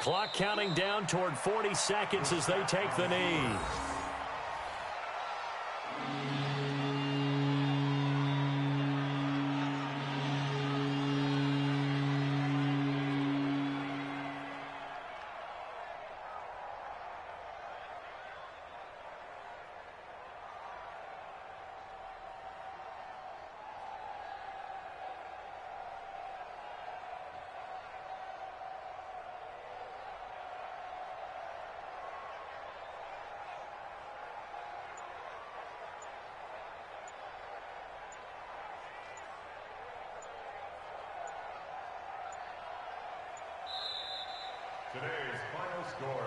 Clock counting down toward 40 seconds as they take the knee.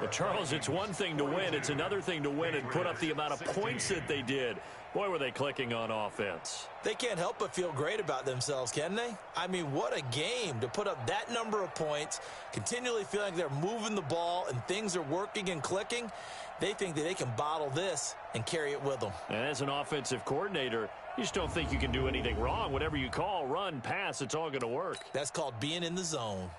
But Charles, it's one thing to win. It's another thing to win and put up the amount of points that they did. Boy, were they clicking on offense. They can't help but feel great about themselves, can they? I mean, what a game to put up that number of points, continually feeling like they're moving the ball and things are working and clicking. They think that they can bottle this and carry it with them. And as an offensive coordinator, you just don't think you can do anything wrong. Whatever you call, run, pass, it's all going to work. That's called being in the zone.